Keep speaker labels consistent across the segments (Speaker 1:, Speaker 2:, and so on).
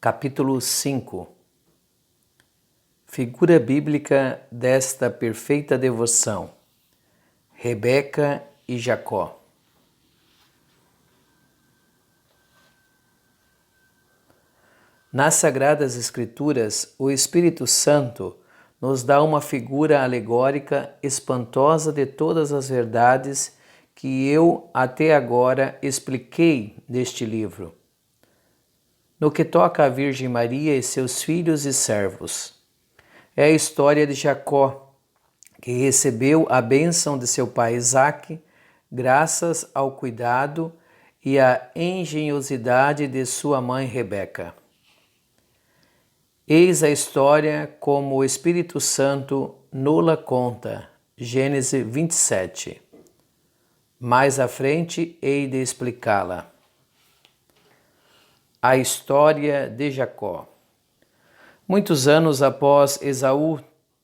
Speaker 1: Capítulo 5. Figura bíblica desta perfeita devoção: Rebeca e Jacó. Nas Sagradas Escrituras, o Espírito Santo nos dá uma figura alegórica espantosa de todas as verdades que eu até agora expliquei neste livro. No que toca à Virgem Maria e seus filhos e servos, é a história de Jacó, que recebeu a bênção de seu pai Isaque, graças ao cuidado e à engenhosidade de sua mãe Rebeca. Eis a história como o Espírito Santo nos conta, Gênesis 27. Mais à frente hei de explicá-la. A história de Jacó. Muitos anos após Esaú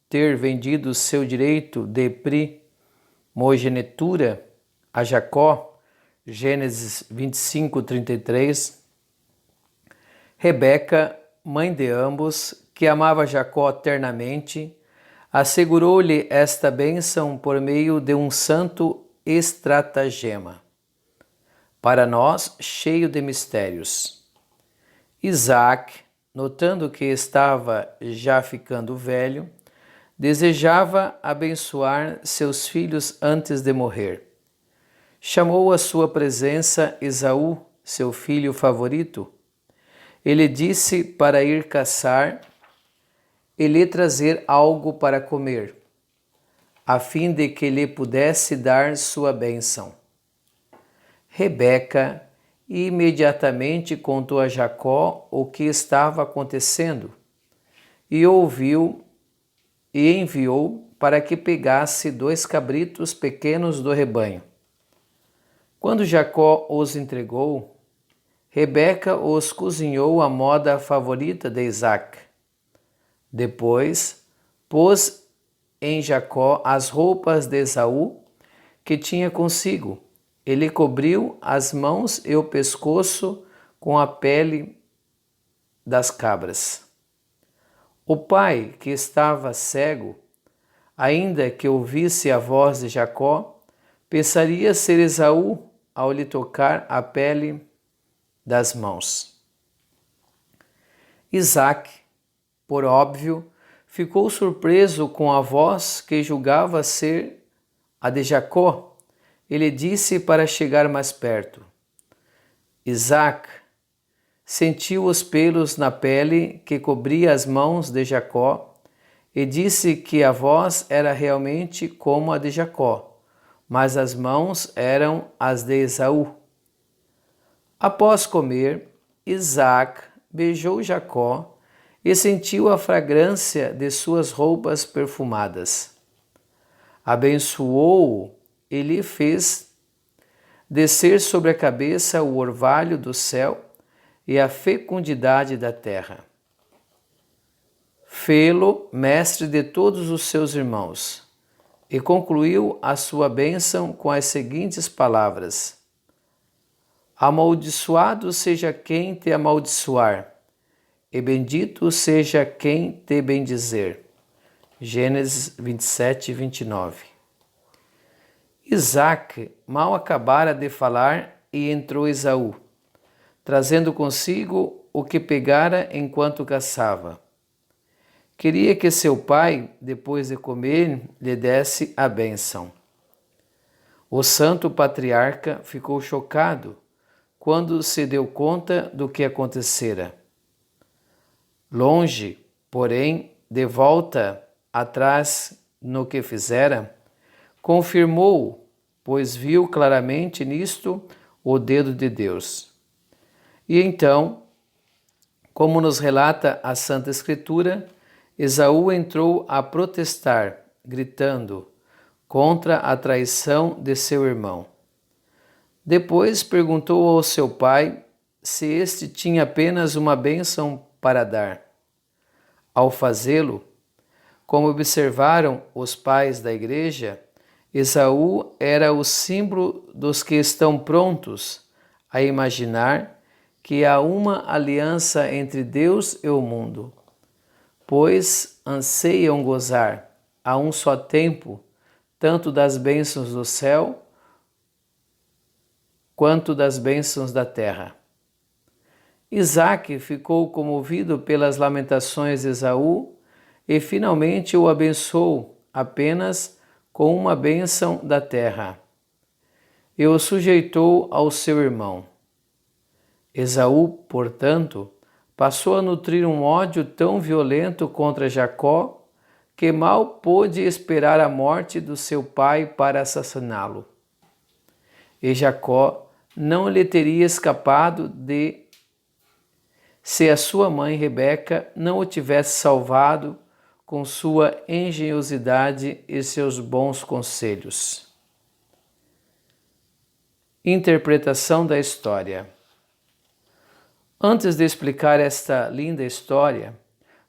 Speaker 1: ter vendido seu direito de primogenitura a Jacó, Gênesis 25:33, Rebeca, mãe de ambos, que amava Jacó ternamente, assegurou-lhe esta bênção por meio de um santo estratagema, para nós cheio de mistérios. Isaque, notando que estava já ficando velho, desejava abençoar seus filhos antes de morrer. Chamou à sua presença Esaú, seu filho favorito. Ele disse para ir caçar e lhe trazer algo para comer, a fim de que lhe pudesse dar sua bênção. Rebeca imediatamente contou a Jacó o que estava acontecendo e ouviu e enviou para que pegasse 2 cabritos pequenos do rebanho. Quando Jacó os entregou, Rebeca os cozinhou à moda favorita de Isaque. Depois, pôs em Jacó as roupas de Esaú que tinha consigo. Ele cobriu as mãos e o pescoço com a pele das cabras. O pai, que estava cego, ainda que ouvisse a voz de Jacó, pensaria ser Esaú ao lhe tocar a pele das mãos. Isaque, por óbvio, ficou surpreso com a voz que julgava ser a de Jacó. Ele disse para chegar mais perto. Isaque sentiu os pelos na pele que cobria as mãos de Jacó e disse que a voz era realmente como a de Jacó, mas as mãos eram as de Esaú. Após comer, Isaque beijou Jacó e sentiu a fragrância de suas roupas perfumadas. Abençoou-o e lhe fez descer sobre a cabeça o orvalho do céu e a fecundidade da terra. Fê-lo mestre de todos os seus irmãos, e concluiu a sua bênção com as seguintes palavras: Amaldiçoado seja quem te amaldiçoar, e bendito seja quem te bendizer. Gênesis 27:29. Isaque mal acabara de falar e entrou Esaú, trazendo consigo o que pegara enquanto caçava. Queria que seu pai, depois de comer, lhe desse a bênção. O santo patriarca ficou chocado quando se deu conta do que acontecera. Longe, porém, de volta atrás no que fizera, confirmou, pois viu claramente nisto o dedo de Deus. E então, como nos relata a Santa Escritura, Esaú entrou a protestar, gritando, contra a traição de seu irmão. Depois perguntou ao seu pai se este tinha apenas uma bênção para dar. Ao fazê-lo, como observaram os pais da igreja, Esaú era o símbolo dos que estão prontos a imaginar que há uma aliança entre Deus e o mundo, pois anseiam gozar a um só tempo tanto das bênçãos do céu quanto das bênçãos da terra. Isaque ficou comovido pelas lamentações de Esaú e finalmente o abençoou apenas com uma bênção da terra, e o sujeitou ao seu irmão. Esaú, portanto, passou a nutrir um ódio tão violento contra Jacó que mal pôde esperar a morte do seu pai para assassiná-lo. E Jacó não lhe teria escapado se a sua mãe Rebeca não o tivesse salvado com sua engenhosidade e seus bons conselhos. Interpretação da história. Antes de explicar esta linda história,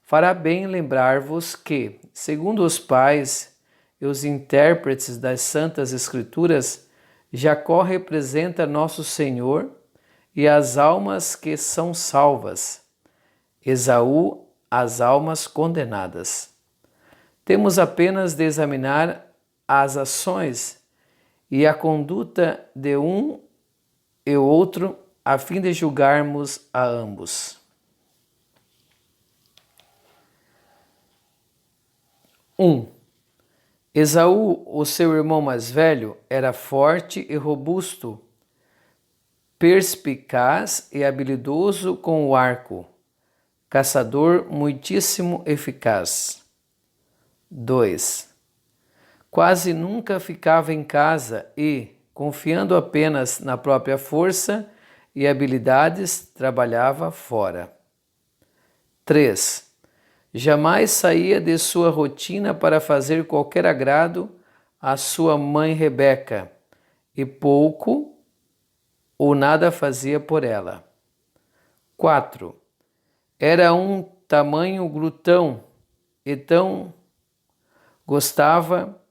Speaker 1: fará bem lembrar-vos que, segundo os pais e os intérpretes das Santas Escrituras, Jacó representa Nosso Senhor e as almas que são salvas, Esaú, as almas condenadas. Temos apenas de examinar as ações e a conduta de um e outro a fim de julgarmos a ambos. 1. Esaú, o seu irmão mais velho, era forte e robusto, perspicaz e habilidoso com o arco, caçador muitíssimo eficaz. 2. Quase nunca ficava em casa e, confiando apenas na própria força e habilidades, trabalhava fora. 3. Jamais saía de sua rotina para fazer qualquer agrado à sua mãe Rebeca e pouco ou nada fazia por ela. 4. Era um tamanho glutão e tão gostava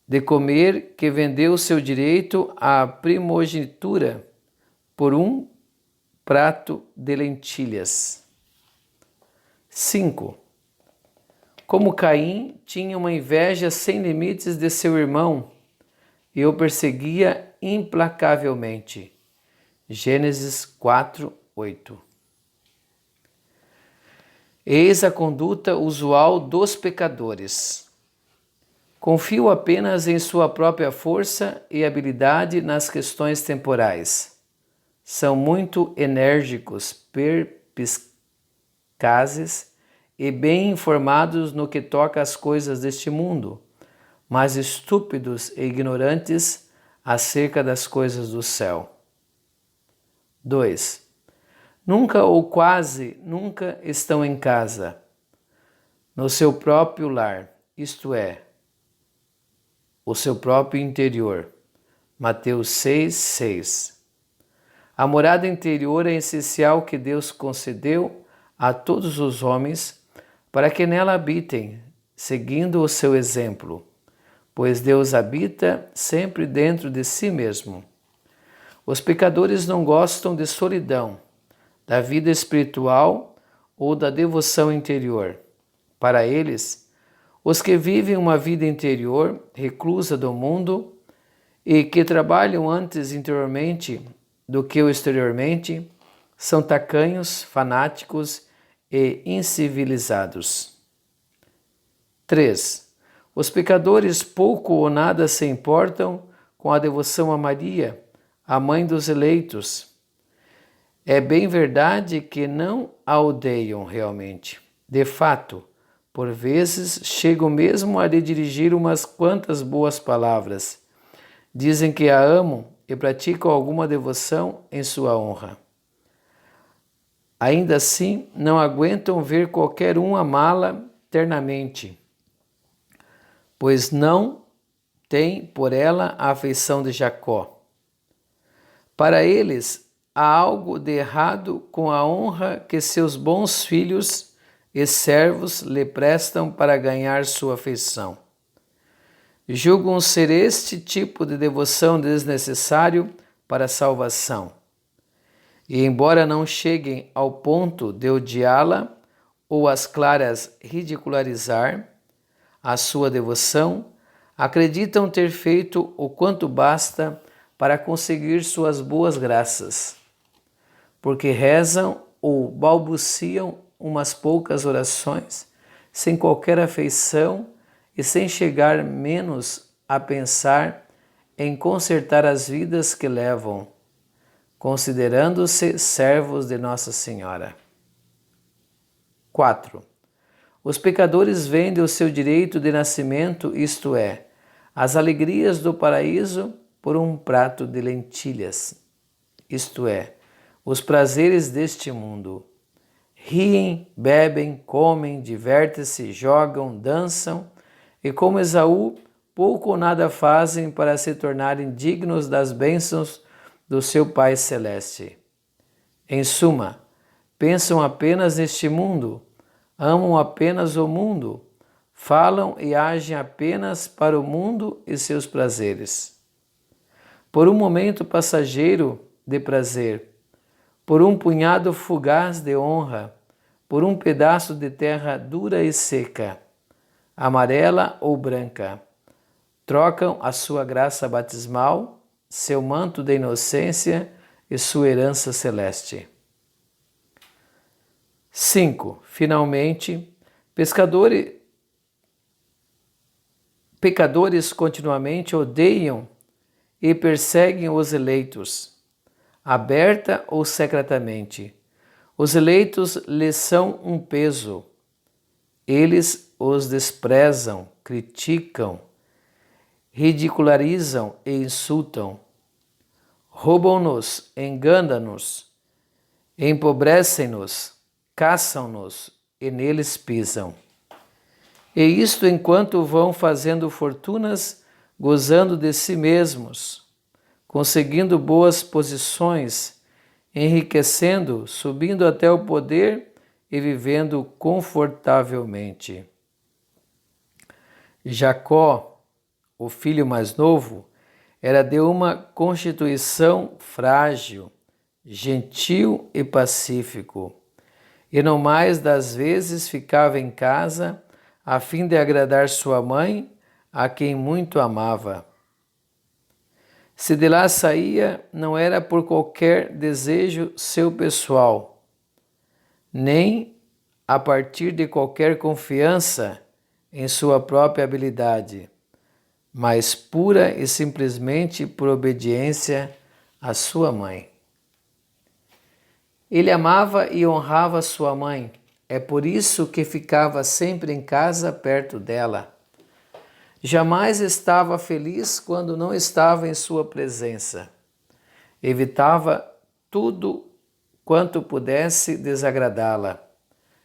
Speaker 1: de comer que vendeu seu direito à primogenitura por um prato de lentilhas. 5. Como Caim, tinha uma inveja sem limites de seu irmão e o perseguia implacavelmente. Gênesis 4:8. Eis a conduta usual dos pecadores. Confiam apenas em sua própria força e habilidade nas questões temporais. São muito enérgicos, perspicazes e bem informados no que toca às coisas deste mundo, mas estúpidos e ignorantes acerca das coisas do céu. 2. Nunca ou quase nunca estão em casa, no seu próprio lar, isto é, o seu próprio interior. Mateus 6:6. A morada interior é essencial que Deus concedeu a todos os homens para que nela habitem, seguindo o seu exemplo, pois Deus habita sempre dentro de si mesmo. Os pecadores não gostam de solidão, da vida espiritual ou da devoção interior. Para eles, os que vivem uma vida interior, reclusa do mundo, e que trabalham antes interiormente do que exteriormente, são tacanhos, fanáticos e incivilizados. 3. Os pecadores pouco ou nada se importam com a devoção a Maria, a mãe dos eleitos. É bem verdade que não a odeiam realmente. De fato, por vezes chegam mesmo a lhe dirigir umas quantas boas palavras. Dizem que a amam e praticam alguma devoção em sua honra. Ainda assim, não aguentam ver qualquer um amá-la ternamente, pois não tem por ela a afeição de Jacó. Para eles, há algo de errado com a honra que seus bons filhos e servos lhe prestam para ganhar sua afeição. Julgam ser este tipo de devoção desnecessário para a salvação. E embora não cheguem ao ponto de odiá-la ou às claras ridicularizar a sua devoção, acreditam ter feito o quanto basta para conseguir suas boas graças, porque rezam ou balbuciam umas poucas orações sem qualquer afeição e sem chegar menos a pensar em consertar as vidas que levam, considerando-se servos de Nossa Senhora. 4. Os pecadores vendem o seu direito de nascimento, isto é, as alegrias do paraíso, por um prato de lentilhas, isto é, os prazeres deste mundo. Riem, bebem, comem, divertem-se, jogam, dançam e, como Esaú, pouco ou nada fazem para se tornarem dignos das bênçãos do seu Pai Celeste. Em suma, pensam apenas neste mundo, amam apenas o mundo, falam e agem apenas para o mundo e seus prazeres. Por um momento passageiro de prazer, por um punhado fugaz de honra, por um pedaço de terra dura e seca, amarela ou branca, trocam a sua graça batismal, seu manto de inocência e sua herança celeste. 5. Finalmente, pecadores continuamente odeiam e perseguem os eleitos, aberta ou secretamente. Os eleitos lhes são um peso. Eles os desprezam, criticam, ridicularizam e insultam. Roubam-nos, enganam-nos, empobrecem-nos, caçam-nos e neles pisam. E isto enquanto vão fazendo fortunas, gozando de si mesmos, conseguindo boas posições, enriquecendo, subindo até o poder e vivendo confortavelmente. Jacó, o filho mais novo, era de uma constituição frágil, gentil e pacífico, e não mais das vezes ficava em casa a fim de agradar sua mãe, a quem muito amava. Se de lá saía, não era por qualquer desejo seu pessoal, nem a partir de qualquer confiança em sua própria habilidade, mas pura e simplesmente por obediência à sua mãe. Ele amava e honrava sua mãe, é por isso que ficava sempre em casa perto dela. Jamais estava feliz quando não estava em sua presença. Evitava tudo quanto pudesse desagradá-la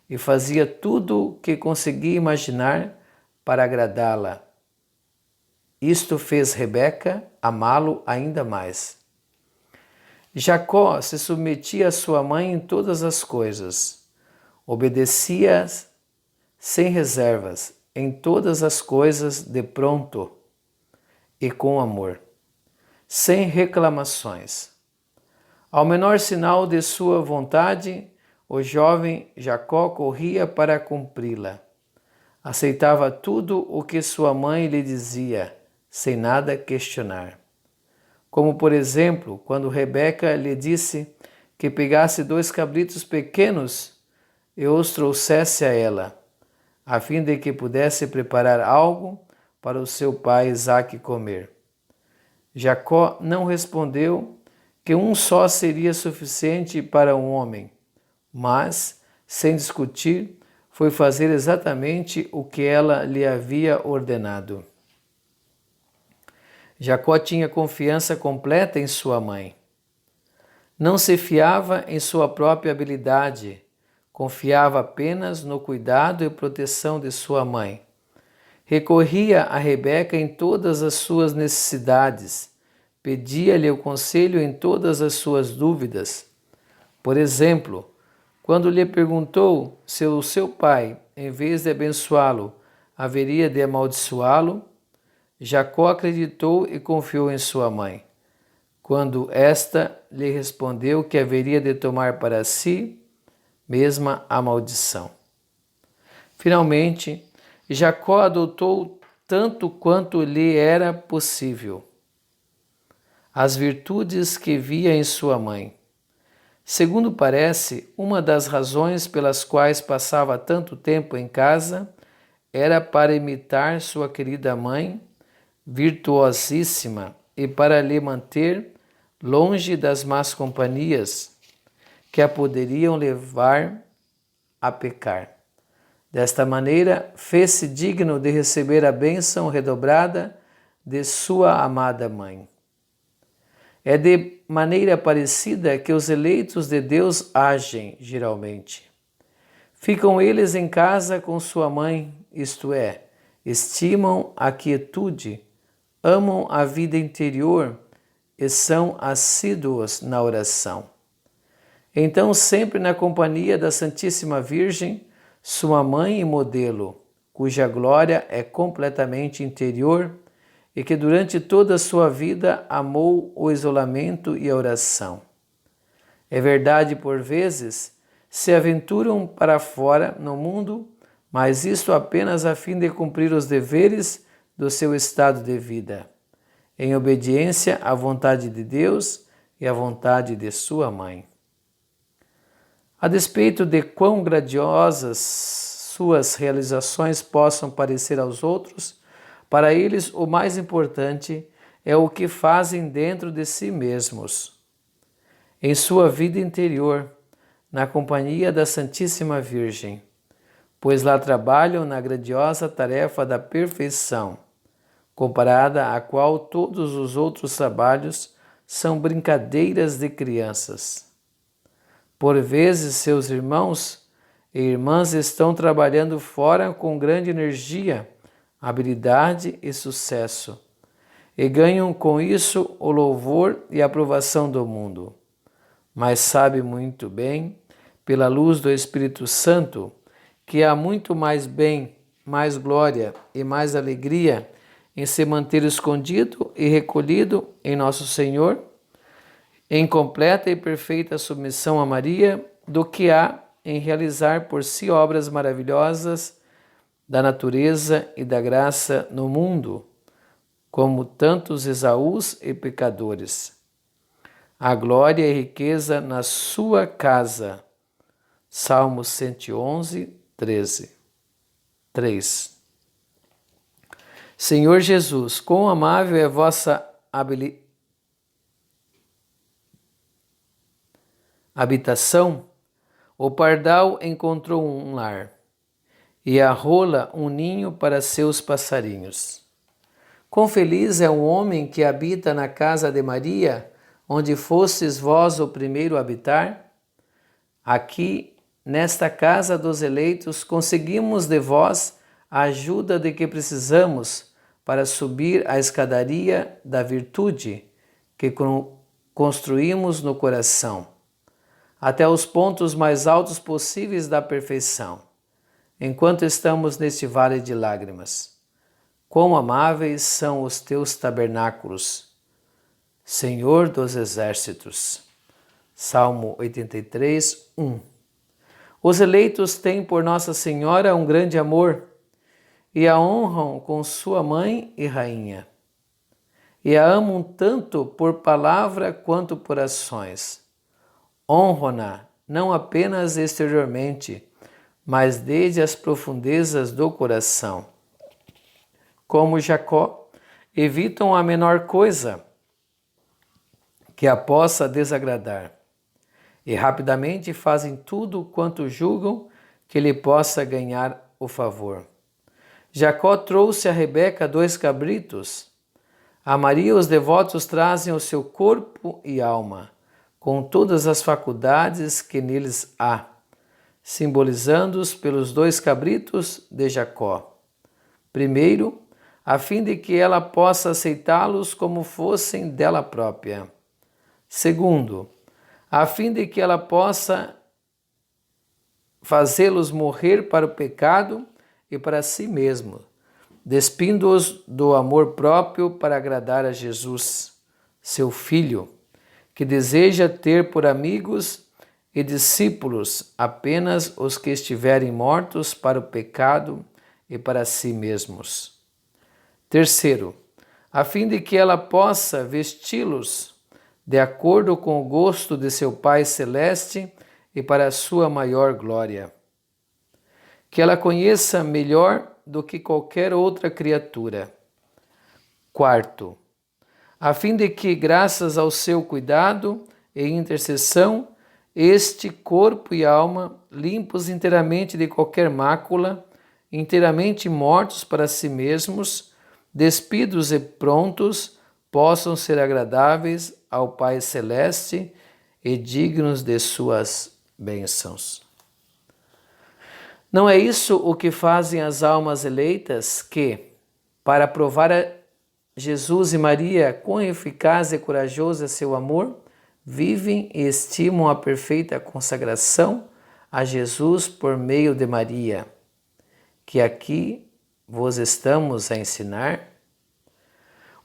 Speaker 1: e fazia tudo o que conseguia imaginar para agradá-la. Isto fez Rebeca amá-lo ainda mais. Jacó se submetia à sua mãe em todas as coisas, obedecia sem reservas em todas as coisas de pronto e com amor, sem reclamações. Ao menor sinal de sua vontade, o jovem Jacó corria para cumpri-la. Aceitava tudo o que sua mãe lhe dizia, sem nada questionar. Como, por exemplo, quando Rebeca lhe disse que pegasse 2 cabritos pequenos e os trouxesse a ela, a fim de que pudesse preparar algo para o seu pai Isaque comer. Jacó não respondeu que um só seria suficiente para um homem, mas, sem discutir, foi fazer exatamente o que ela lhe havia ordenado. Jacó tinha confiança completa em sua mãe. Não se fiava em sua própria habilidade, confiava apenas no cuidado e proteção de sua mãe. Recorria a Rebeca em todas as suas necessidades, pedia-lhe o conselho em todas as suas dúvidas. Por exemplo, quando lhe perguntou se o seu pai, em vez de abençoá-lo, haveria de amaldiçoá-lo, Jacó acreditou e confiou em sua mãe. quando esta lhe respondeu que haveria de tomar para si mesma a maldição. Finalmente, Jacó adotou tanto quanto lhe era possível as virtudes que via em sua mãe. Segundo parece, uma das razões pelas quais passava tanto tempo em casa era para imitar sua querida mãe, virtuosíssima, e para lhe manter longe das más companhias que a poderiam levar a pecar. Desta maneira, fez-se digno de receber a bênção redobrada de sua amada mãe. É de maneira parecida que os eleitos de Deus agem, geralmente. Ficam eles em casa com sua mãe, isto é, estimam a quietude, amam a vida interior e são assíduos na oração. Então, sempre na companhia da Santíssima Virgem, sua mãe e modelo, cuja glória é completamente interior e que durante toda a sua vida amou o isolamento e a oração. É verdade, por vezes, se aventuram para fora no mundo, mas isto apenas a fim de cumprir os deveres do seu estado de vida, em obediência à vontade de Deus e à vontade de sua mãe. A despeito de quão grandiosas suas realizações possam parecer aos outros, para eles o mais importante é o que fazem dentro de si mesmos, em sua vida interior, na companhia da Santíssima Virgem, pois lá trabalham na grandiosa tarefa da perfeição, comparada à qual todos os outros trabalhos são brincadeiras de crianças. Por vezes, seus irmãos e irmãs estão trabalhando fora com grande energia, habilidade e sucesso, e ganham com isso o louvor e a aprovação do mundo. Mas sabe muito bem, pela luz do Espírito Santo, que há muito mais bem, mais glória e mais alegria em se manter escondido e recolhido em nosso Senhor, em completa e perfeita submissão a Maria, do que há em realizar por si obras maravilhosas da natureza e da graça no mundo, como tantos Esaús e pecadores. A glória e riqueza na sua casa. Salmo 111, 13. 3. Senhor Jesus, quão amável é vossa habitação. O pardal encontrou um lar, e a rola um ninho para seus passarinhos. Quão feliz é um homem que habita na casa de Maria, onde fostes vós o primeiro a habitar? Aqui, nesta casa dos eleitos, conseguimos de vós a ajuda de que precisamos para subir a escadaria da virtude que construímos no coração, até os pontos mais altos possíveis da perfeição, enquanto estamos neste vale de lágrimas. Quão amáveis são os teus tabernáculos, Senhor dos exércitos. Salmo 83, 1. Os eleitos têm por Nossa Senhora um grande amor e a honram com sua mãe e rainha. E a amam tanto por palavra quanto por ações. Honram-na não apenas exteriormente, mas desde as profundezas do coração. Como Jacó, evitam a menor coisa que a possa desagradar, e rapidamente fazem tudo quanto julgam que lhe possa ganhar o favor. Jacó trouxe a Rebeca 2 cabritos. A Maria os devotos trazem o seu corpo e alma, com todas as faculdades que neles há, simbolizando-os pelos 2 cabritos de Jacó. Primeiro, a fim de que ela possa aceitá-los como fossem dela própria. Segundo, a fim de que ela possa fazê-los morrer para o pecado e para si mesmo, despindo-os do amor próprio para agradar a Jesus, seu Filho. que deseja ter por amigos e discípulos apenas os que estiverem mortos para o pecado e para si mesmos. Terceiro, a fim de que ela possa vesti-los de acordo com o gosto de seu Pai Celeste e para a sua maior glória. Que ela conheça melhor do que qualquer outra criatura. Quarto, a fim de que, graças ao seu cuidado e intercessão, este corpo e alma, limpos inteiramente de qualquer mácula, inteiramente mortos para si mesmos, despidos e prontos, possam ser agradáveis ao Pai Celeste e dignos de suas bênçãos. Não é isso o que fazem as almas eleitas que, para provar a Jesus e Maria quão eficaz e corajoso é seu amor, vivem e estimam a perfeita consagração a Jesus por meio de Maria, que aqui vos estamos a ensinar?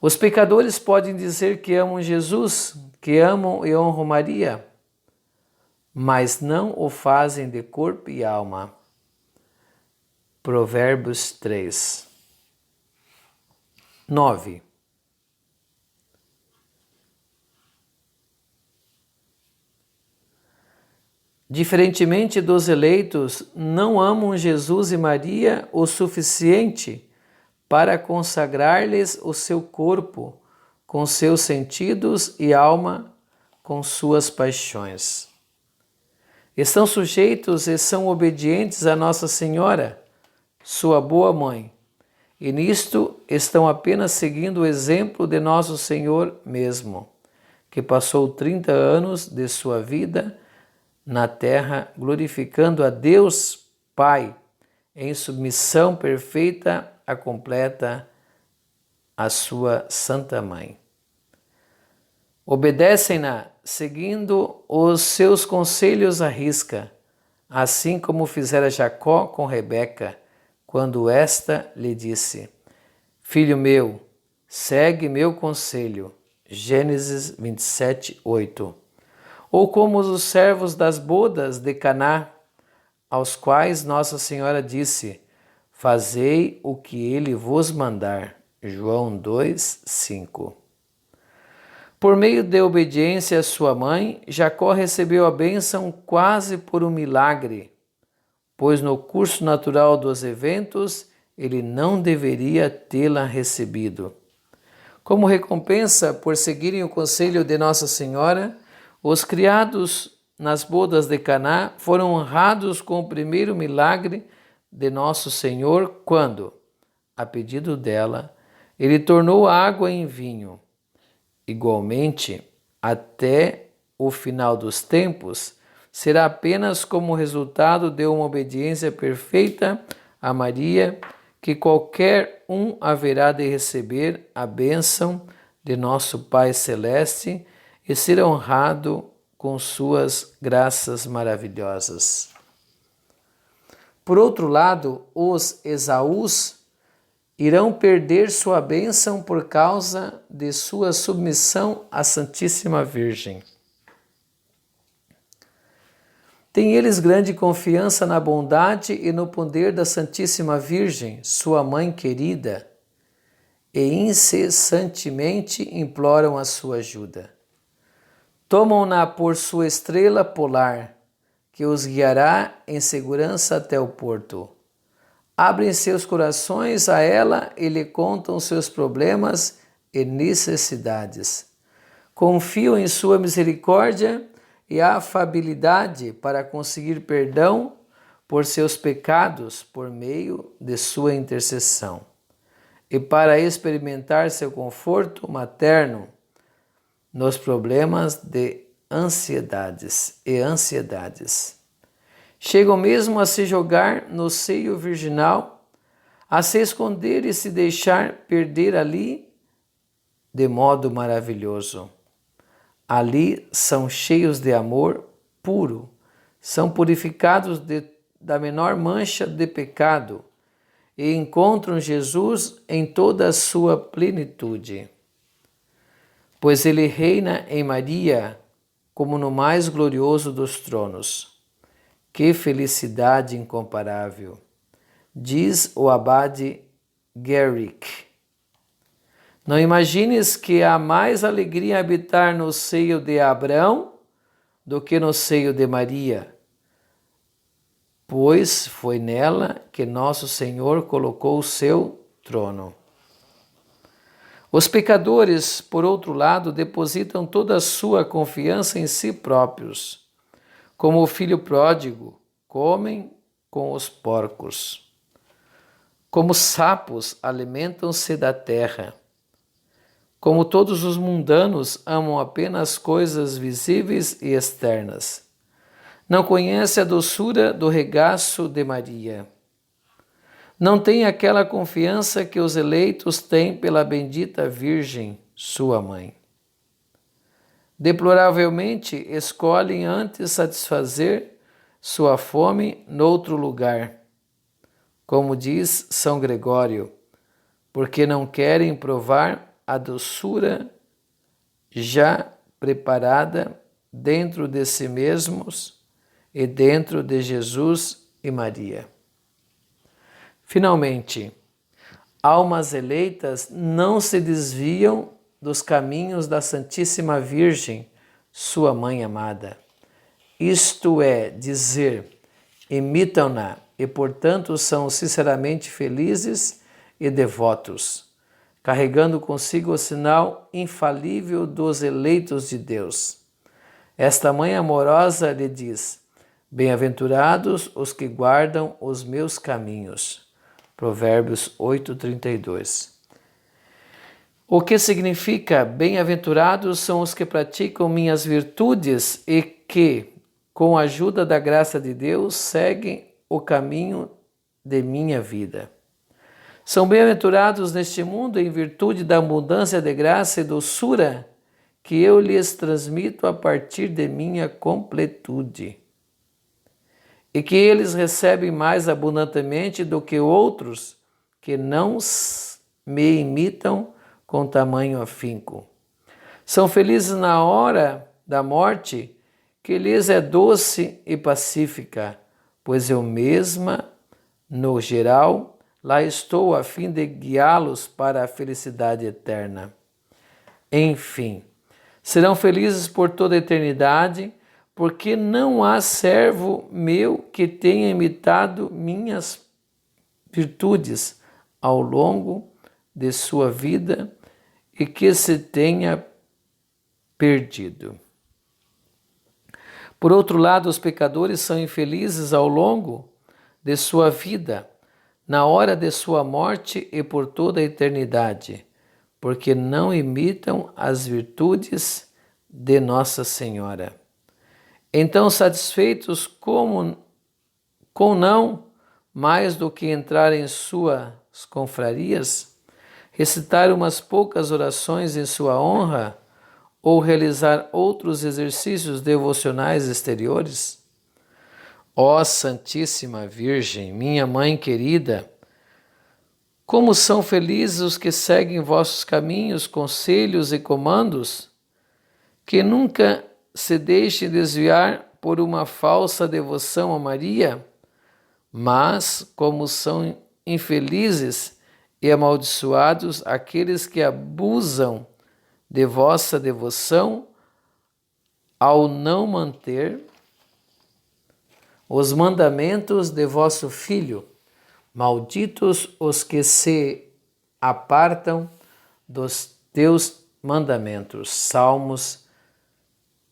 Speaker 1: Os pecadores podem dizer que amam Jesus, que amam e honram Maria, mas não o fazem de corpo e alma. Provérbios 3. 9. Diferentemente dos eleitos, não amam Jesus e Maria o suficiente para consagrar-lhes o seu corpo, com seus sentidos e alma, com suas paixões. Estão sujeitos e são obedientes a Nossa Senhora, sua boa mãe, e nisto estão apenas seguindo o exemplo de Nosso Senhor mesmo, que passou 30 anos de sua vida na terra glorificando a Deus Pai em submissão perfeita a completa a sua Santa Mãe. Obedecem-na seguindo os seus conselhos à risca, assim como fizera Jacó com Rebeca, quando esta lhe disse: Filho meu, segue meu conselho. Gênesis 27, 8. Ou como os servos das bodas de Caná, aos quais Nossa Senhora disse: Fazei o que ele vos mandar. João 2, 5. Por meio de obediência à sua mãe, Jacó recebeu a bênção quase por um milagre, pois no curso natural dos eventos ele não deveria tê-la recebido. Como recompensa por seguirem o conselho de Nossa Senhora, os criados nas bodas de Caná foram honrados com o primeiro milagre de Nosso Senhor quando, a pedido dela, ele tornou a água em vinho. Igualmente, até o final dos tempos, será apenas como resultado de uma obediência perfeita a Maria que qualquer um haverá de receber a bênção de nosso Pai Celeste e ser honrado com suas graças maravilhosas. Por outro lado, os Esaús irão perder sua bênção por causa de sua submissão à Santíssima Virgem. Têm eles grande confiança na bondade e no poder da Santíssima Virgem, sua mãe querida, e incessantemente imploram a sua ajuda. Tomam-na por sua estrela polar, que os guiará em segurança até o porto. Abrem seus corações a ela e lhe contam seus problemas e necessidades. Confiam em sua misericórdia e afabilidade para conseguir perdão por seus pecados por meio de sua intercessão e para experimentar seu conforto materno nos problemas de ansiedades. Chegam mesmo a se jogar no seio virginal, a se esconder e se deixar perder ali de modo maravilhoso. Ali são cheios de amor puro, são purificados da menor mancha de pecado e encontram Jesus em toda a sua plenitude. Pois ele reina em Maria como no mais glorioso dos tronos. Que felicidade incomparável! Diz o abade Guerric. Não imagines que há mais alegria em habitar no seio de Abraão do que no seio de Maria, pois foi nela que nosso Senhor colocou o seu trono. Os pecadores, por outro lado, depositam toda a sua confiança em si próprios. Como o filho pródigo, comem com os porcos. Como sapos, alimentam-se da terra. Como todos os mundanos, amam apenas coisas visíveis e externas. Não conhece a doçura do regaço de Maria. Não tem aquela confiança que os eleitos têm pela bendita Virgem, sua mãe. Deploravelmente escolhem antes satisfazer sua fome noutro lugar, como diz São Gregório, porque não querem provar a doçura já preparada dentro de si mesmos e dentro de Jesus e Maria. Finalmente, almas eleitas não se desviam dos caminhos da Santíssima Virgem, sua mãe amada. Isto é dizer, imitam-na e, portanto, são sinceramente felizes e devotos, carregando consigo o sinal infalível dos eleitos de Deus. Esta mãe amorosa lhe diz: bem-aventurados os que guardam os meus caminhos. Provérbios 8:32. O que significa bem-aventurados são os que praticam minhas virtudes e que, com a ajuda da graça de Deus, seguem o caminho de minha vida. São bem-aventurados neste mundo em virtude da abundância de graça e doçura que eu lhes transmito a partir de minha completude. E que eles recebem mais abundantemente do que outros que não me imitam com tamanho afinco. São felizes na hora da morte, que lhes é doce e pacífica, pois eu mesma, no geral, lá estou a fim de guiá-los para a felicidade eterna. Enfim, serão felizes por toda a eternidade, porque não há servo meu que tenha imitado minhas virtudes ao longo de sua vida e que se tenha perdido. Por outro lado, os pecadores são infelizes ao longo de sua vida, na hora de sua morte e por toda a eternidade, porque não imitam as virtudes de Nossa Senhora. Então, satisfeitos com não mais do que entrar em suas confrarias, recitar umas poucas orações em sua honra ou realizar outros exercícios devocionais exteriores? Ó Santíssima Virgem, minha Mãe querida, como são felizes os que seguem vossos caminhos, conselhos e comandos, que nunca se deixem desviar por uma falsa devoção a Maria, mas como são infelizes e amaldiçoados aqueles que abusam de vossa devoção ao não manter os mandamentos de vosso Filho. Malditos os que se apartam dos teus mandamentos. Salmos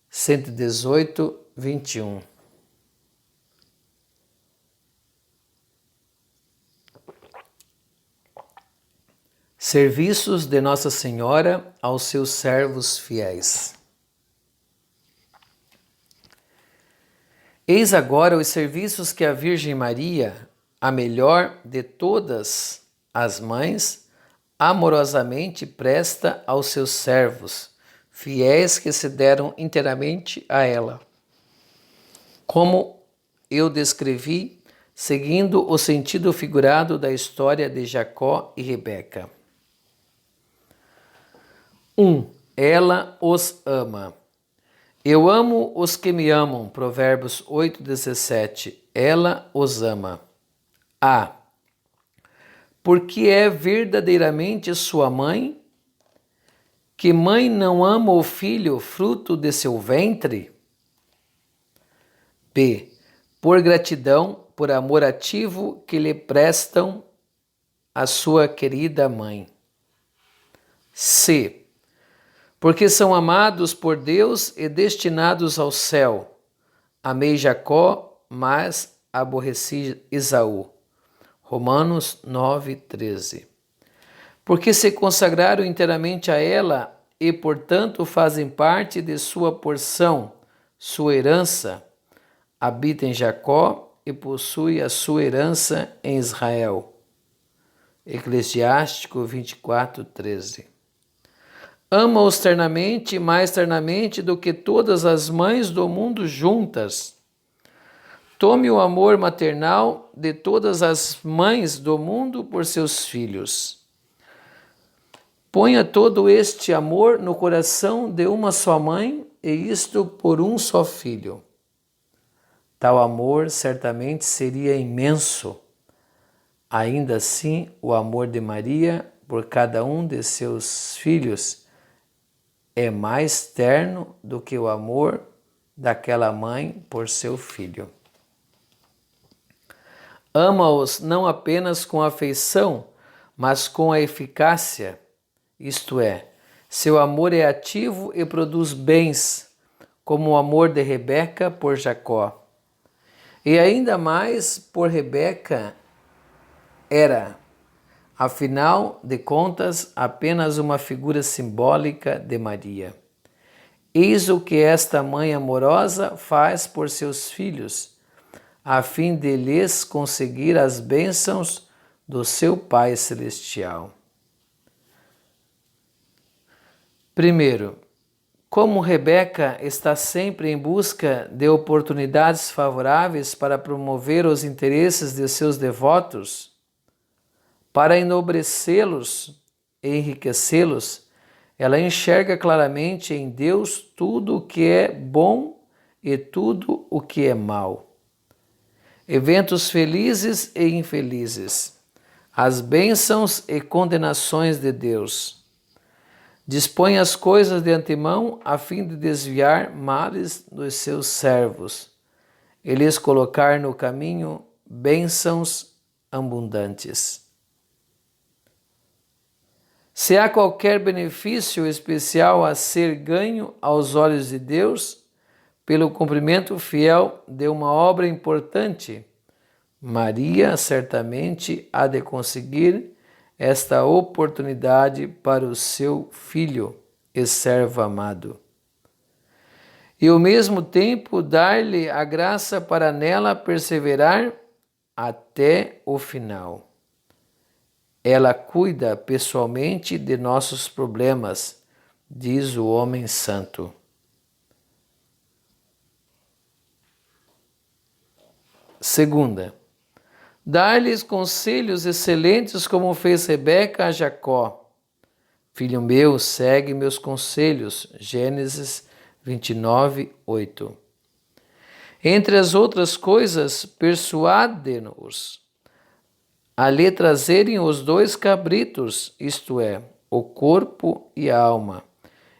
Speaker 1: 118, 21. Serviços de Nossa Senhora aos seus servos fiéis. Eis agora os serviços que a Virgem Maria, a melhor de todas as mães, amorosamente presta aos seus servos, fiéis que se deram inteiramente a ela. Como eu descrevi, seguindo o sentido figurado da história de Jacó e Rebeca. 1. Ela os ama. Eu amo os que me amam, Provérbios 8,17. Ela os ama. A. Porque é verdadeiramente sua mãe? Que mãe não ama o filho, fruto de seu ventre? B. Por gratidão, por amor ativo que lhe prestam a sua querida mãe. C. Porque são amados por Deus e destinados ao céu. Amei Jacó, mas aborreci Esaú. Romanos 9:13. Porque se consagraram inteiramente a ela e, portanto, fazem parte de sua porção, sua herança, habita em Jacó e possui a sua herança em Israel. Eclesiástico 24:13. Ama-os ternamente, mais ternamente do que todas as mães do mundo juntas. Tome o amor maternal de todas as mães do mundo por seus filhos. Ponha todo este amor no coração de uma só mãe, e isto por um só filho. Tal amor certamente seria imenso. Ainda assim, o amor de Maria por cada um de seus filhos é mais terno do que o amor daquela mãe por seu filho. Ama-os não apenas com afeição, mas com a eficácia, isto é, seu amor é ativo e produz bens, como o amor de Rebeca por Jacó. E ainda mais por Rebeca era, afinal de contas, apenas uma figura simbólica de Maria. Eis o que esta mãe amorosa faz por seus filhos, a fim de lhes conseguir as bênçãos do seu Pai Celestial. Primeiro, como Rebeca está sempre em busca de oportunidades favoráveis para promover os interesses de seus devotos, para enobrecê-los e enriquecê-los, ela enxerga claramente em Deus tudo o que é bom e tudo o que é mal. Eventos felizes e infelizes, as bênçãos e condenações de Deus. Dispõe as coisas de antemão a fim de desviar males dos seus servos e lhes colocar no caminho bênçãos abundantes. Se há qualquer benefício especial a ser ganho aos olhos de Deus, pelo cumprimento fiel de uma obra importante, Maria certamente há de conseguir esta oportunidade para o seu filho e servo amado. E ao mesmo tempo dar-lhe a graça para nela perseverar até o final. Ela cuida pessoalmente de nossos problemas, diz o homem santo. Segunda, dar-lhes conselhos excelentes como fez Rebeca a Jacó. Filho meu, segue meus conselhos. Gênesis 29:8. Entre as outras coisas, persuade-nos a lhe trazerem os 2 cabritos, isto é, o corpo e a alma,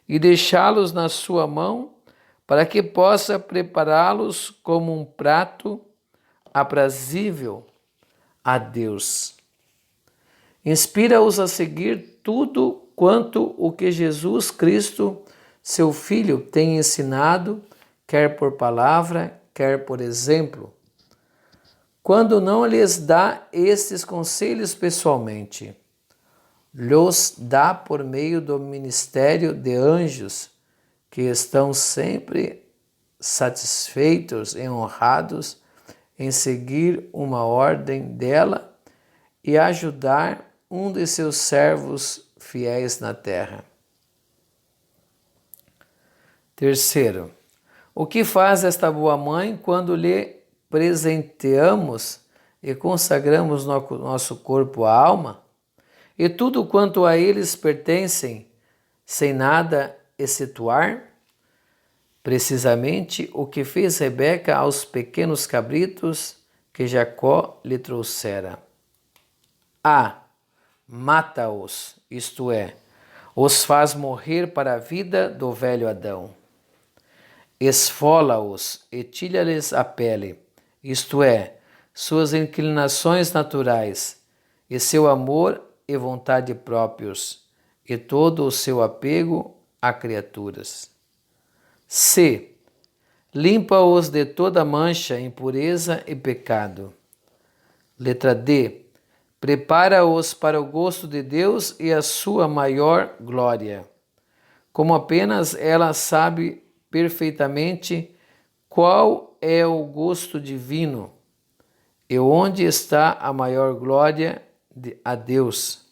Speaker 1: e deixá-los na sua mão, para que possa prepará-los como um prato aprazível a Deus. Inspira-os a seguir tudo quanto o que Jesus Cristo, seu Filho, tem ensinado, quer por palavra, quer por exemplo. Quando não lhes dá estes conselhos pessoalmente, lhes dá por meio do ministério de anjos, que estão sempre satisfeitos e honrados em seguir uma ordem dela e ajudar um de seus servos fiéis na terra. Terceiro, o que faz esta boa mãe quando lhe presenteamos e consagramos nosso corpo à alma e tudo quanto a eles pertencem, sem nada excetuar? precisamente o que fez Rebeca aos pequenos cabritos que Jacó lhe trouxera. A. Mata-os, isto é, os faz morrer para a vida do velho Adão. Esfola-os e tira-lhes a pele, isto é, suas inclinações naturais, e seu amor e vontade próprios, e todo o seu apego a criaturas. C. Limpa-os de toda mancha, impureza e pecado. Letra D. Prepara-os para o gosto de Deus e a sua maior glória. Como apenas ela sabe perfeitamente qual é o gosto divino e onde está a maior glória a Deus.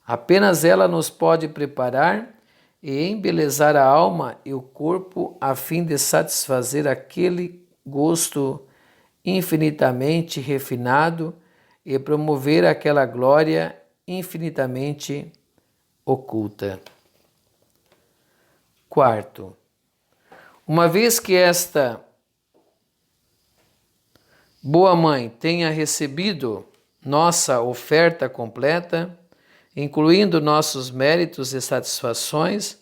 Speaker 1: Apenas ela nos pode preparar e embelezar a alma e o corpo a fim de satisfazer aquele gosto infinitamente refinado e promover aquela glória infinitamente oculta. Quarto, uma vez que esta boa mãe tenha recebido nossa oferta completa, incluindo nossos méritos e satisfações,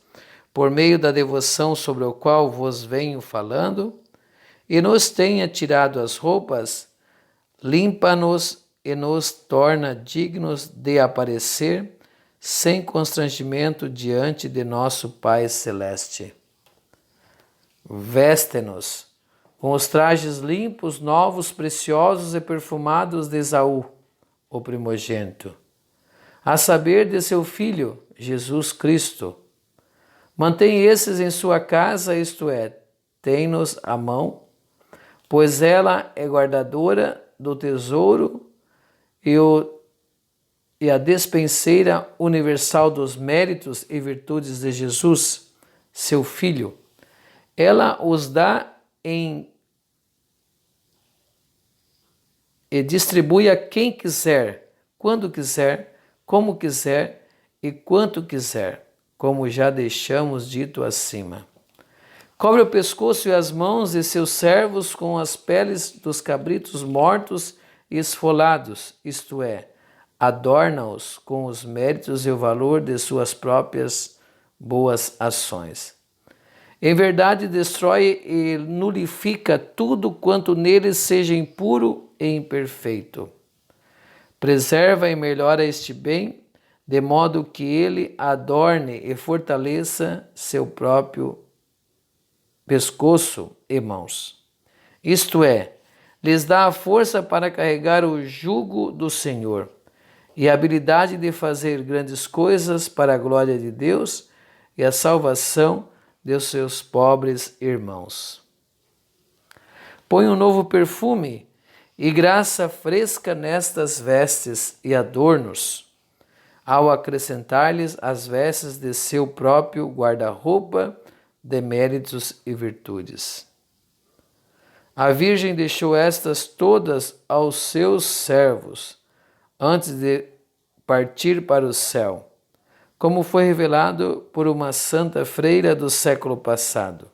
Speaker 1: por meio da devoção sobre o qual vos venho falando, e nos tenha tirado as roupas, limpa-nos e nos torna dignos de aparecer sem constrangimento diante de nosso Pai Celeste. Veste-nos com os trajes limpos, novos, preciosos e perfumados de Esaú, o primogênito, a saber de seu Filho, Jesus Cristo. Mantém esses em sua casa, isto é, tem-nos à mão, pois ela é guardadora do tesouro e a despenseira universal dos méritos e virtudes de Jesus, seu Filho. Ela os dá e distribui a quem quiser, quando quiser, como quiser e quanto quiser, como já deixamos dito acima. Cobre o pescoço e as mãos de seus servos com as peles dos cabritos mortos e esfolados, isto é, adorna-os com os méritos e o valor de suas próprias boas ações. Em verdade, destrói e nulifica tudo quanto neles seja impuro e imperfeito. Preserva e melhora este bem, de modo que ele adorne e fortaleça seu próprio pescoço e mãos. Isto é, lhes dá a força para carregar o jugo do Senhor e a habilidade de fazer grandes coisas para a glória de Deus e a salvação de seus pobres irmãos. Põe um novo perfume e graça fresca nestas vestes e adornos, ao acrescentar-lhes as vestes de seu próprio guarda-roupa de méritos e virtudes. A Virgem deixou estas todas aos seus servos, antes de partir para o céu, como foi revelado por uma santa freira do século passado,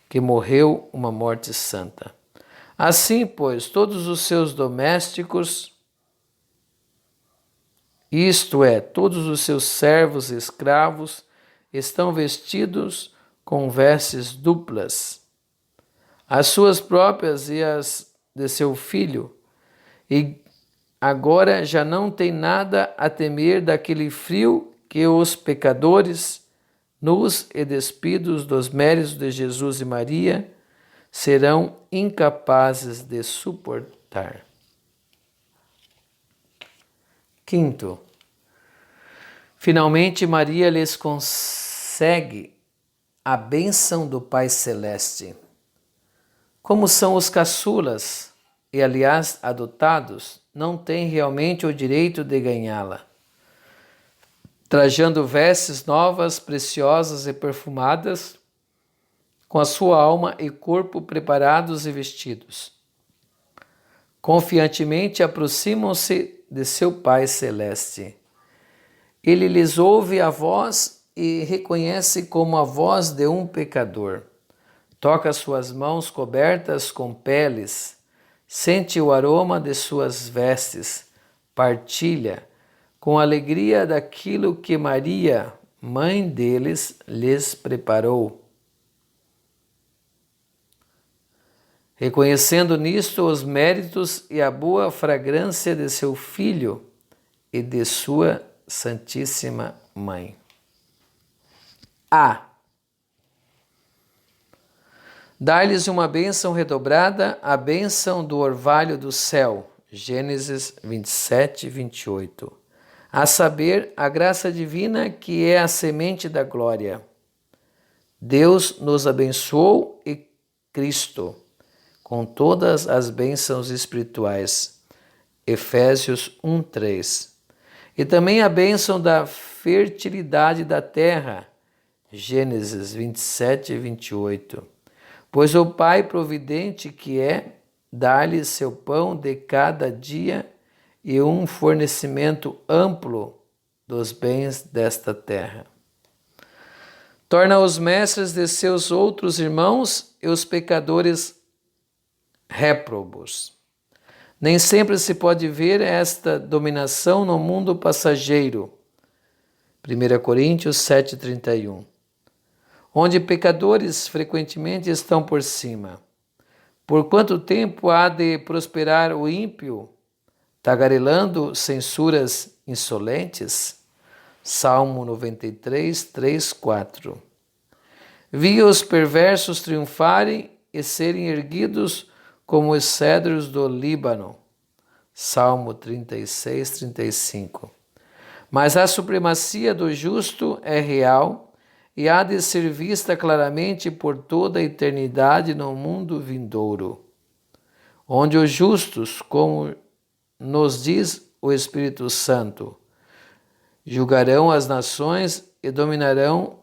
Speaker 1: que morreu uma morte santa. Assim, pois, todos os seus domésticos, isto é, todos os seus servos e escravos, estão vestidos com vestes duplas, as suas próprias e as de seu filho, e agora já não tem nada a temer daquele frio que os pecadores, nus e despidos dos méritos de Jesus e Maria, serão incapazes de suportar. Quinto, finalmente Maria lhes consegue a bênção do Pai Celeste. Como são os caçulas, e aliás adotados, não têm realmente o direito de ganhá-la. Trajando vestes novas, preciosas e perfumadas, com a sua alma e corpo preparados e vestidos. Confiantemente aproximam-se de seu Pai Celeste. Ele lhes ouve a voz e reconhece como a voz de um pecador. Toca suas mãos cobertas com peles, sente o aroma de suas vestes, partilha com alegria daquilo que Maria, mãe deles, lhes preparou. Reconhecendo nisto os méritos e a boa fragrância de seu Filho e de sua Santíssima Mãe. A. Dar-lhes uma bênção redobrada, a bênção do orvalho do céu. Gênesis 27, 28. A saber, a graça divina que é a semente da glória. Deus nos abençoou e Cristo, com todas as bênçãos espirituais. Efésios 1, 3. E também a bênção da fertilidade da terra. Gênesis 27, 28. Pois o Pai providente que é, dá-lhe seu pão de cada dia e um fornecimento amplo dos bens desta terra. Torna-os mestres de seus outros irmãos e os pecadores réprobos. Nem sempre se pode ver esta dominação no mundo passageiro. 1 Coríntios 7,31. Onde pecadores frequentemente estão por cima. Por quanto tempo há de prosperar o ímpio, tagarelando censuras insolentes? Salmo 93, 3, 4. Vi os perversos triunfarem e serem erguidos como os cedros do Líbano. Salmo 36, 35. Mas a supremacia do justo é real e há de ser vista claramente por toda a eternidade no mundo vindouro, onde os justos, como nos diz o Espírito Santo, julgarão as nações e dominarão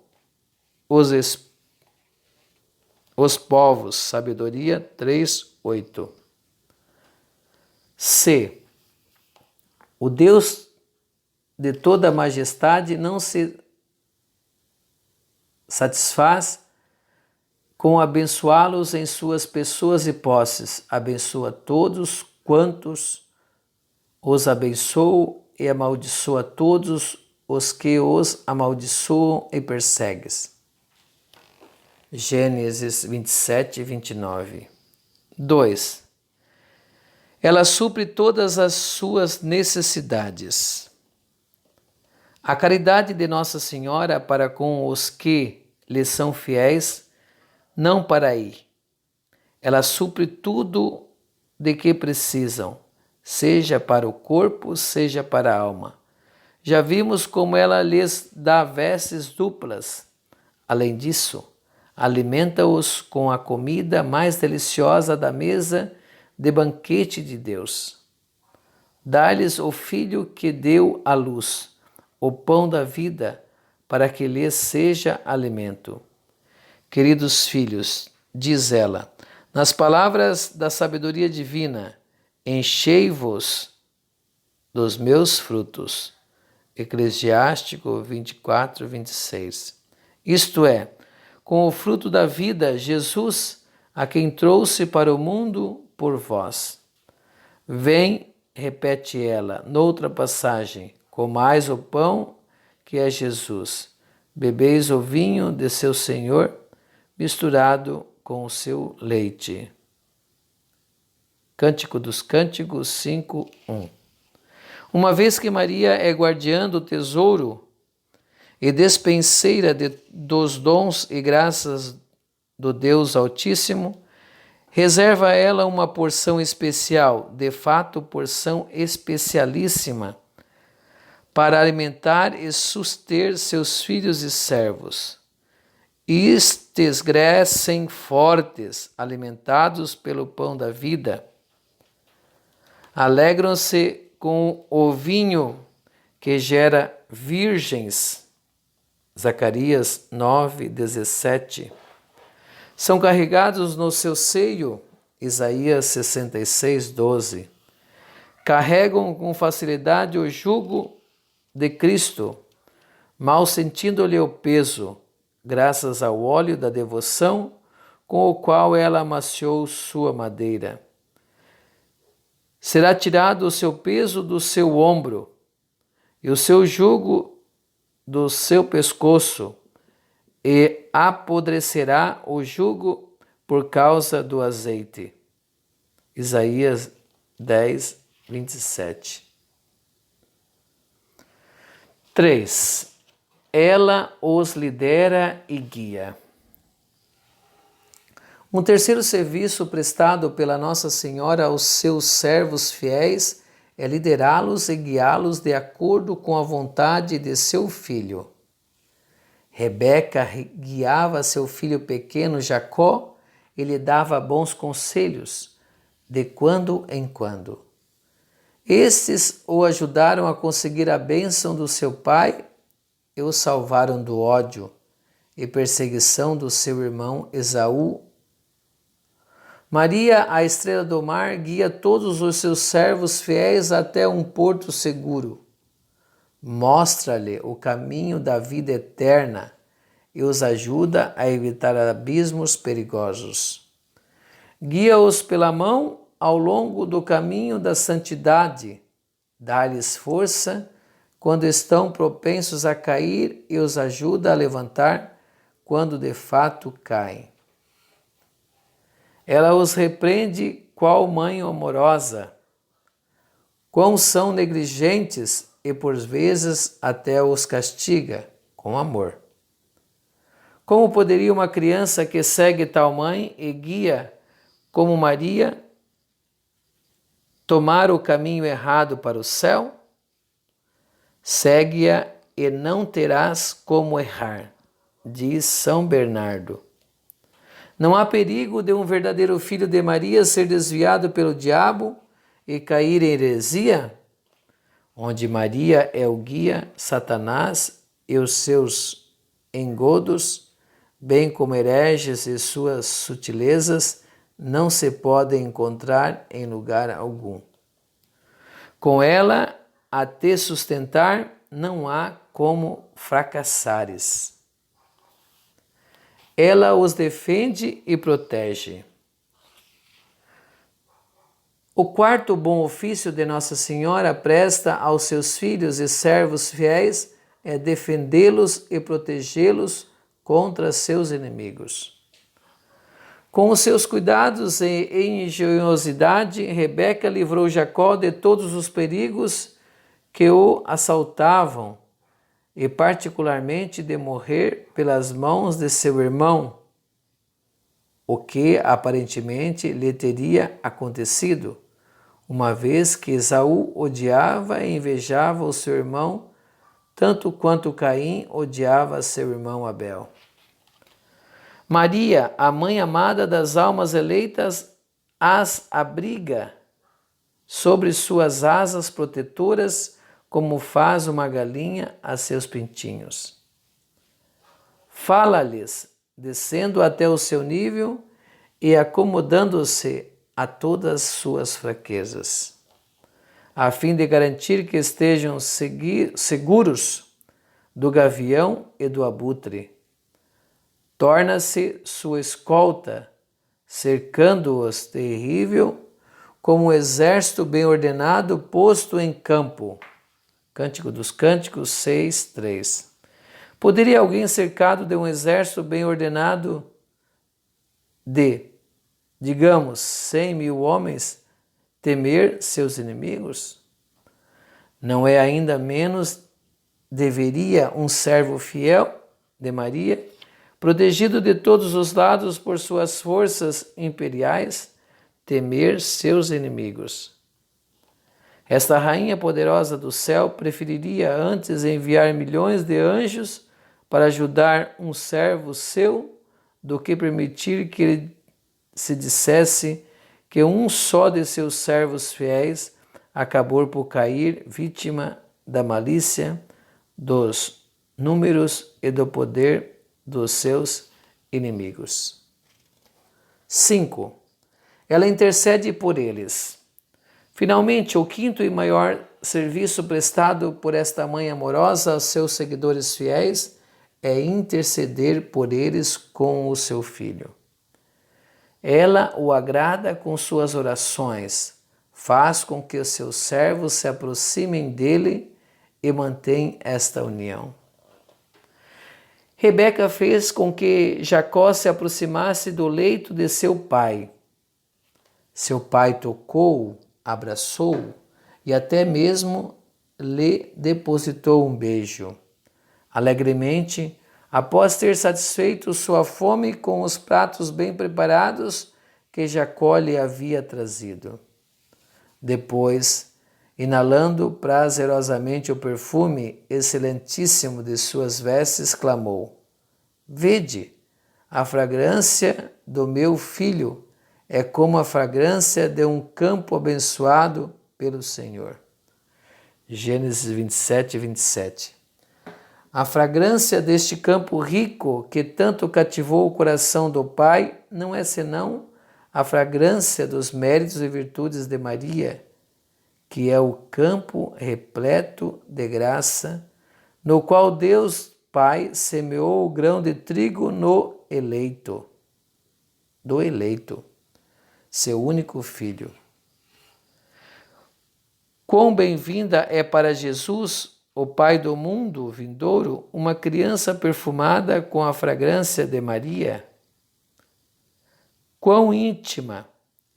Speaker 1: os povos. Sabedoria 3:8. C. O Deus de toda majestade não se satisfaz com abençoá-los em suas pessoas e posses. Abençoa todos quantos os abençoam e amaldiçoa todos os que os amaldiçoam e persegues. Gênesis 27, 29. 2. Ela supre todas as suas necessidades. A caridade de Nossa Senhora para com os que lhe são fiéis não para aí. Ela supre tudo de que precisam, seja para o corpo, seja para a alma. Já vimos como ela lhes dá vestes duplas. Além disso, alimenta-os com a comida mais deliciosa da mesa de banquete de Deus. Dá-lhes o Filho que deu à luz, o pão da vida, para que lhes seja alimento. Queridos filhos, diz ela, nas palavras da sabedoria divina, enchei-vos dos meus frutos. Eclesiástico 24, 26. Isto é, com o fruto da vida, Jesus, a quem trouxe para o mundo por vós. Vem, repete ela, noutra passagem, comais o pão que é Jesus, bebeis o vinho de seu Senhor, misturado com o seu leite. Cântico dos Cânticos 5:1. Uma vez que Maria é guardiã do tesouro e despenseira dos dons e graças do Deus Altíssimo, reserva a ela uma porção especial, de fato porção especialíssima, para alimentar e suster seus filhos e servos. Estes crescem fortes, alimentados pelo pão da vida. Alegram-se com o vinho que gera virgens. Zacarias 9, 17. São carregados no seu seio. Isaías 66, 12. Carregam com facilidade o jugo de Cristo, mal sentindo-lhe o peso, graças ao óleo da devoção, com o qual ela amaciou sua madeira. Será tirado o seu peso do seu ombro, e o seu jugo do seu pescoço, e apodrecerá o jugo por causa do azeite. Isaías 10, 27. 3. Ela os lidera e guia. Um terceiro serviço prestado pela Nossa Senhora aos seus servos fiéis é liderá-los e guiá-los de acordo com a vontade de seu filho. Rebeca guiava seu filho pequeno Jacó e lhe dava bons conselhos, de quando em quando. Estes o ajudaram a conseguir a bênção do seu pai e o salvaram do ódio e perseguição do seu irmão Esaú. Maria, a estrela do mar, guia todos os seus servos fiéis até um porto seguro. Mostra-lhe o caminho da vida eterna e os ajuda a evitar abismos perigosos. Guia-os pela mão ao longo do caminho da santidade, dá-lhes força quando estão propensos a cair e os ajuda a levantar quando de fato caem. Ela os repreende qual mãe amorosa, quão são negligentes e por vezes até os castiga com amor. Como poderia uma criança que segue tal mãe e guia como Maria tomar o caminho errado para o céu? Segue-a e não terás como errar, diz São Bernardo. Não há perigo de um verdadeiro filho de Maria ser desviado pelo diabo e cair em heresia? Onde Maria é o guia, Satanás e os seus engodos, bem como hereges e suas sutilezas, não se podem encontrar em lugar algum. Com ela a te sustentar, não há como fracassares. Ela os defende e protege. O quarto bom ofício de Nossa Senhora presta aos seus filhos e servos fiéis é defendê-los e protegê-los contra seus inimigos. Com os seus cuidados e engenhosidade, Rebeca livrou Jacó de todos os perigos que o assaltavam e particularmente de morrer pelas mãos de seu irmão, o que aparentemente lhe teria acontecido, uma vez que Esaú odiava e invejava o seu irmão, tanto quanto Caim odiava seu irmão Abel. Maria, a mãe amada das almas eleitas, as abriga sobre suas asas protetoras, como faz uma galinha a seus pintinhos. Fala-lhes, descendo até o seu nível e acomodando-se a todas suas fraquezas, a fim de garantir que estejam seguros do gavião e do abutre. Torna-se sua escolta, cercando-os terrível, como um exército bem ordenado posto em campo. Cântico dos Cânticos 6:3. Poderia alguém cercado de um exército bem ordenado de, digamos, 100.000 homens, temer seus inimigos? Não é ainda menos deveria um servo fiel de Maria, protegido de todos os lados por suas forças imperiais, temer seus inimigos. Esta rainha poderosa do céu preferiria antes enviar milhões de anjos para ajudar um servo seu do que permitir que ele se dissesse que um só de seus servos fiéis acabou por cair vítima da malícia, dos números e do poder dos seus inimigos. 5. Ela intercede por eles. Finalmente, o quinto e maior serviço prestado por esta mãe amorosa aos seus seguidores fiéis é interceder por eles com o seu filho. Ela o agrada com suas orações, faz com que os seus servos se aproximem dele e mantém esta união. Rebeca fez com que Jacó se aproximasse do leito de seu pai. Seu pai tocou, abraçou e até mesmo lhe depositou um beijo. Alegremente, após ter satisfeito sua fome com os pratos bem preparados que Jacó lhe havia trazido. Depois, inalando prazerosamente o perfume excelentíssimo de suas vestes, clamou: Vede, a fragrância do meu filho é como a fragrância de um campo abençoado pelo Senhor. Gênesis 27, 27. A fragrância deste campo rico que tanto cativou o coração do Pai não é senão a fragrância dos méritos e virtudes de Maria, que é o campo repleto de graça, no qual Deus Pai semeou o grão de trigo do eleito, seu único filho. Quão bem-vinda é para Jesus, o Pai do mundo vindouro, uma criança perfumada com a fragrância de Maria. Quão íntima,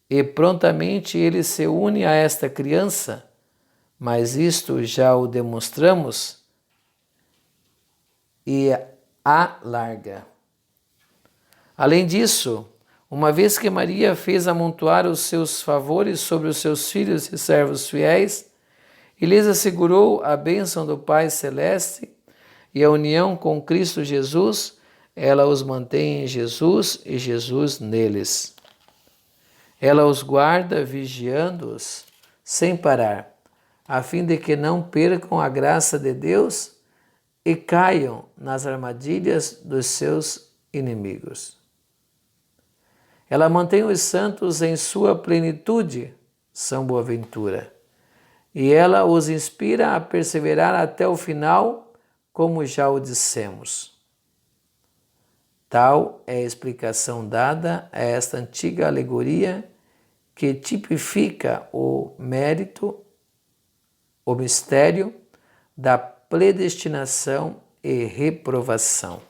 Speaker 1: e prontamente ele se une a esta criança, mas isto já o demonstramos, e a larga. Além disso, uma vez que Maria fez amontoar os seus favores sobre os seus filhos e servos fiéis, e lhes assegurou a bênção do Pai Celeste e a união com Cristo Jesus, ela os mantém em Jesus e Jesus neles. Ela os guarda vigiando-os sem parar, a fim de que não percam a graça de Deus e caiam nas armadilhas dos seus inimigos. Ela mantém os santos em sua plenitude, São Boaventura, e ela os inspira a perseverar até o final, como já o dissemos. Tal é a explicação dada a esta antiga alegoria que tipifica o mérito, o mistério da predestinação e reprovação.